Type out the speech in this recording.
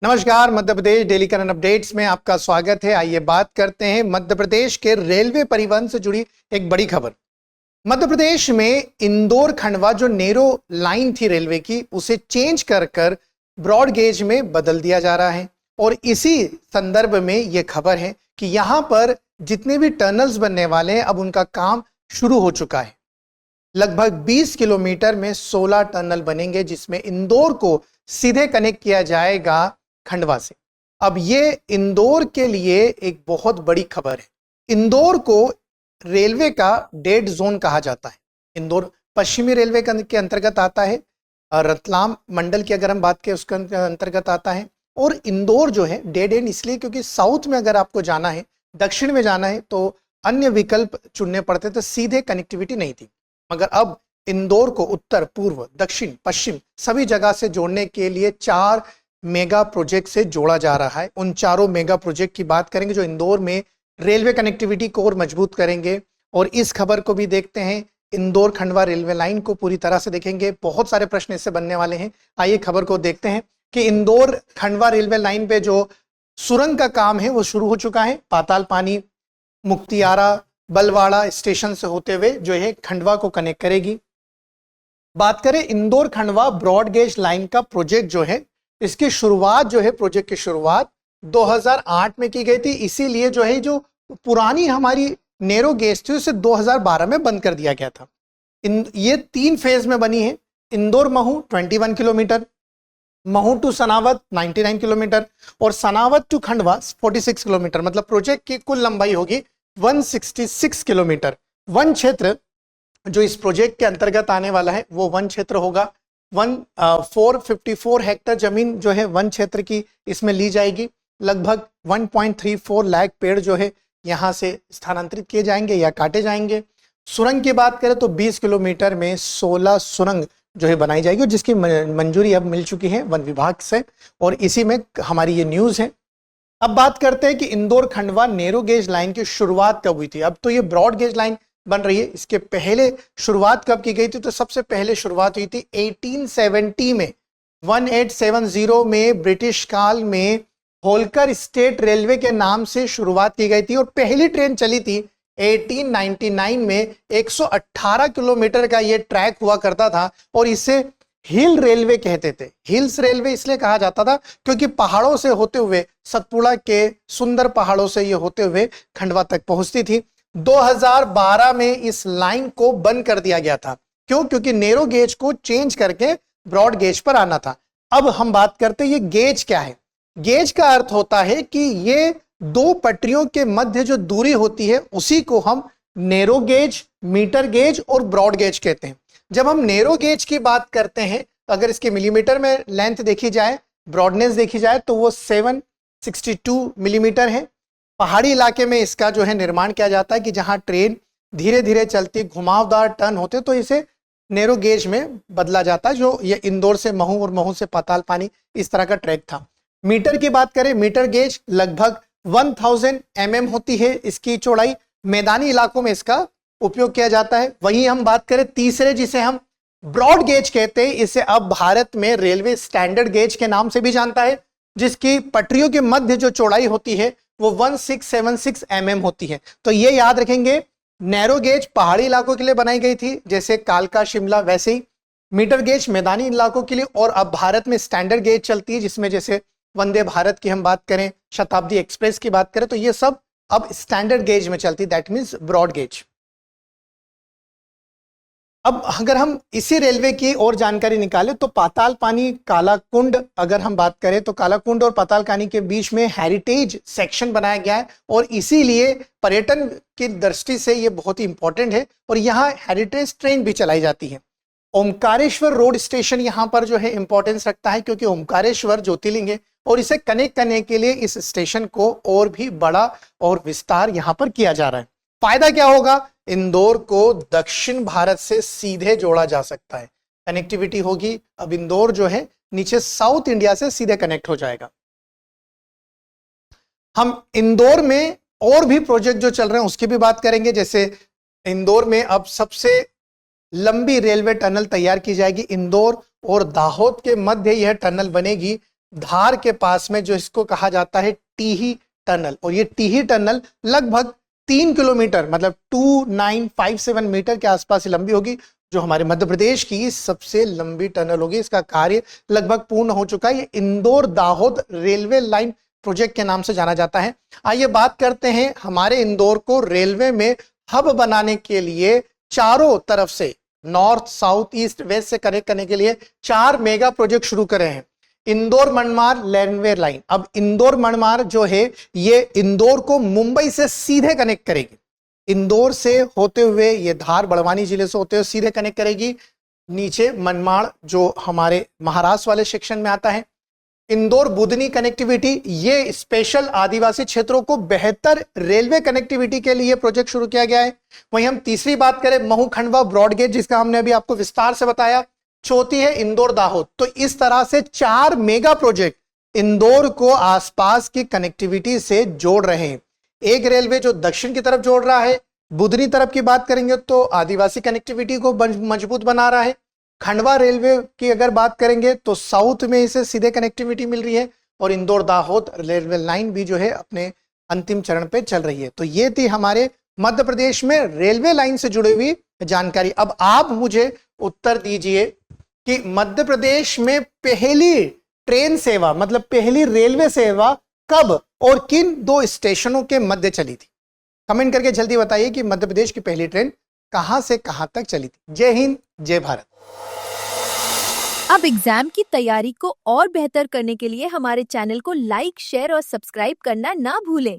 नमस्कार, Madhya Pradesh daily current updates में आपका स्वागत है। आइए बात करते हैं मध्य प्रदेश के रेलवे परिवहन से जुड़ी एक बड़ी खबर। मध्य प्रदेश में इंदौर खंडवा जो नैरो लाइन थी रेलवे की, उसे चेंज कर ब्रॉड गेज में बदल दिया जा रहा है। और इसी संदर्भ में यह खबर है कि यहां पर जितने भी टनल्स बनने वाले हैं, अब उनका काम शुरू हो चुका है। लगभग 20 किलोमीटर में 16 टनल बनेंगे, जिसमें इंदौर को सीधे कनेक्ट किया जाएगा खंडवा से। अब ये इंदौर के लिए एक बहुत बड़ी खबर है। इंदौर को रेलवे का डेड जोन कहा जाता है। इंदौर पश्चिमी रेलवे के अंतर्गत आता है, रतलाम मंडल की अगर हम बात करें उसके अंतर्गत आता है। और इंदौर जो है डेड एंड इसलिए क्योंकि साउथ में अगर आपको जाना है, दक्षिण में जाना है, तो अन्य विकल्प चुनने पड़ते, तो सीधे कनेक्टिविटी नहीं थी। मगर अब इंदौर को उत्तर, पूर्व, दक्षिण, पश्चिम सभी जगह से जोड़ने के लिए 4 मेगा प्रोजेक्ट से जोड़ा जा रहा है। उन चारों मेगा प्रोजेक्ट की बात करेंगे जो इंदौर में रेलवे कनेक्टिविटी को और मजबूत करेंगे। और इस खबर को भी देखते हैं, इंदौर खंडवा रेलवे लाइन को पूरी तरह से देखेंगे। बहुत सारे प्रश्न इससे बनने वाले हैं। आइए खबर को देखते हैं कि इंदौर खंडवा रेलवे लाइन पे जो सुरंग का काम है वो शुरू हो चुका है। पाताल पानी, मुक्तियारा, बलवाड़ा स्टेशन से होते हुए जो है खंडवा को कनेक्ट करेगी। बात करें Indore Khandwa broad gauge line का प्रोजेक्ट जो है, इसकी शुरुआत जो है, प्रोजेक्ट की शुरुआत 2008 में की गई थी। इसीलिए जो है जो पुरानी हमारी नैरो गेज थी उसे 2012 में बंद कर दिया गया था। ये 3 फेज में बनी है। Indore Mhow 21 kilometre, Mhow to Sanawad 99 kilometre और सनावद टू खंडवा 46 किलोमीटर। मतलब प्रोजेक्ट की कुल लंबाई होगी 166 किलोमीटर। वन क्षेत्र जो इस प्रोजेक्ट के अंतर्गत आने वाला है वो वन क्षेत्र होगा। 454 हेक्टेयर जमीन जो है वन क्षेत्र की इसमें ली जाएगी। लगभग 1.34 लाख पेड़ जो है यहाँ से स्थानांतरित किए जाएंगे या काटे जाएंगे। सुरंग की बात करें तो 20 किलोमीटर में 16 सुरंग जो है बनाई जाएगी, जिसकी मंजूरी अब मिल चुकी है वन विभाग से। और इसी में हमारी ये न्यूज है। अब बात करते हैं कि Indore Khandwa narrow gauge line की शुरुआत कब हुई थी। अब तो ये ब्रॉड गेज लाइन बन रही है। इसके पहले शुरुआत कब की गई थी? तो सबसे पहले शुरुआत हुई थी 1870 में। 1870 में ब्रिटिश काल में होलकर स्टेट रेलवे के नाम से शुरुआत की गई थी। और पहली ट्रेन चली थी 1899 में। 118 किलोमीटर का ये ट्रैक हुआ करता था और इसे हिल रेलवे कहते थे। हिल्स रेलवे इसलिए कहा जाता था क्योंकि पहाड़ों से होते हुए, सतपुड़ा के सुंदर पहाड़ों से ये होते हुए खंडवा तक पहुंचती थी। 2012 में इस लाइन को बंद कर दिया गया था। क्यों? क्योंकि नैरो गेज को चेंज करके ब्रॉड गेज पर आना था। अब हम बात करते हैं ये गेज क्या है। गेज का अर्थ होता है कि ये 2 पटरियों के मध्य जो दूरी होती है उसी को हम नैरो गेज, मीटर गेज और ब्रॉड गेज कहते हैं। जब हम नैरो गेज की बात करते हैं, अगर इसके मिलीमीटर में लेंथ देखी जाए, ब्रॉडनेस देखी जाए, तो वो 762 मिलीमीटर है। पहाड़ी इलाके में इसका जो है निर्माण किया जाता है कि जहां ट्रेन धीरे धीरे चलती, घुमावदार टर्न होते, तो इसे नैरो गेज में बदला जाता है। जो ये इंदौर से महू और महू से पाताल पानी इस तरह का ट्रैक था। मीटर की बात करें, मीटर गेज लगभग 1000 mm होती है इसकी चौड़ाई। मैदानी इलाकों में इसका उपयोग किया जाता है। वहीं हम बात करें तीसरे, जिसे हम ब्रॉड गेज कहते हैं, इसे अब भारत में रेलवे स्टैंडर्ड गेज के नाम से भी जानता है, जिसकी पटरियों के मध्य जो चौड़ाई होती है वो 1676 mm होती है। तो ये याद रखेंगे, नैरो गेज पहाड़ी इलाकों के लिए बनाई गई थी, जैसे कालका, शिमला, वैसे ही मीटर गेज मैदानी इलाकों के लिए। और अब भारत में स्टैंडर्ड गेज चलती है, जिसमें जैसे वंदे भारत की हम बात करें, शताब्दी एक्सप्रेस की बात करें, तो ये सब अब स्टैंडर्ड गेज में चलती है, दैट मीन्स ब्रॉड गेज। अब अगर हम इसी रेलवे की और जानकारी निकालें तो पाताल पानी, कालाकुंड अगर हम बात करें तो कालाकुंड और पाताल पानी के बीच में हेरिटेज सेक्शन बनाया गया है। और इसीलिए पर्यटन की दृष्टि से ये बहुत ही इंपॉर्टेंट है। और यहाँ हेरिटेज ट्रेन भी चलाई जाती है। ओमकारेश्वर रोड स्टेशन यहाँ पर जो है इंपॉर्टेंस रखता है, क्योंकि ओमकारेश्वर ज्योतिर्लिंग है और इसे कनेक्ट करने के लिए इस स्टेशन को और भी बड़ा और विस्तार यहाँ पर किया जा रहा है। फायदा क्या होगा? इंदौर को दक्षिण भारत से सीधे जोड़ा जा सकता है, कनेक्टिविटी होगी। अब इंदौर जो है नीचे साउथ इंडिया से सीधे कनेक्ट हो जाएगा। हम इंदौर में और भी प्रोजेक्ट जो चल रहे हैं उसकी भी बात करेंगे। जैसे इंदौर में अब सबसे लंबी रेलवे टनल तैयार की जाएगी। इंदौर और दाहोद के मध्य यह टनल बनेगी। धार के पास में, जो इसको कहा जाता है टीही टनल। और ये टीही टनल लगभग 3 किलोमीटर मतलब 2957 मीटर के आसपास लंबी होगी, जो हमारे मध्य प्रदेश की सबसे लंबी टनल होगी। इसका कार्य लगभग पूर्ण हो चुका है। ये Indore Dahod railway line project के नाम से जाना जाता है। आइए बात करते हैं हमारे इंदौर को रेलवे में हब बनाने के लिए चारों तरफ से, नॉर्थ साउथ ईस्ट वेस्ट से कनेक्ट करने के लिए 4 मेगा प्रोजेक्ट शुरू करे हैं। इंदौर मनमाड़ रेलवे लाइन, अब इंदौर मनमाड़ जो है ये इंदौर को मुंबई से सीधे कनेक्ट करेगी। इंदौर से होते हुए ये धार बड़वानी जिले से होते हुए सीधे कनेक्ट करेगी। नीचे मनमाड़ जो हमारे महाराष्ट्र वाले सेक्शन में आता है। इंदौर बुधनी कनेक्टिविटी, ये स्पेशल आदिवासी क्षेत्रों को बेहतर रेलवे कनेक्टिविटी के लिए प्रोजेक्ट शुरू किया गया है। वहीं हम तीसरी बात करें महू खंडवा ब्रॉडगेज, जिसका हमने अभी आपको विस्तार से बताया। चौथी है इंदौर दाहोद। तो इस तरह से 4 मेगा प्रोजेक्ट इंदौर को आसपास की कनेक्टिविटी से जोड़ रहे हैं। एक रेलवे जो दक्षिण की तरफ जोड़ रहा है, बुधनी तरफ की बात करेंगे तो आदिवासी कनेक्टिविटी को मजबूत बना रहा है। खंडवा रेलवे की अगर बात करेंगे तो साउथ में इसे सीधे कनेक्टिविटी मिल रही है। और इंदौर दाहोद रेलवे लाइन भी जो है अपने अंतिम चरण पे चल रही है। तो ये थी हमारे मध्य प्रदेश में रेलवे लाइन से जुड़ी हुई जानकारी। अब आप मुझे उत्तर दीजिए कि मध्य प्रदेश में पहली ट्रेन सेवा मतलब पहली रेलवे सेवा कब और किन 2 स्टेशनों के मध्य चली थी? कमेंट करके जल्दी बताइए कि मध्य प्रदेश की पहली ट्रेन कहां से कहां तक चली थी। जय हिंद, जय भारत। अब एग्जाम की तैयारी को और बेहतर करने के लिए हमारे चैनल को लाइक, शेयर और सब्सक्राइब करना ना भूलें।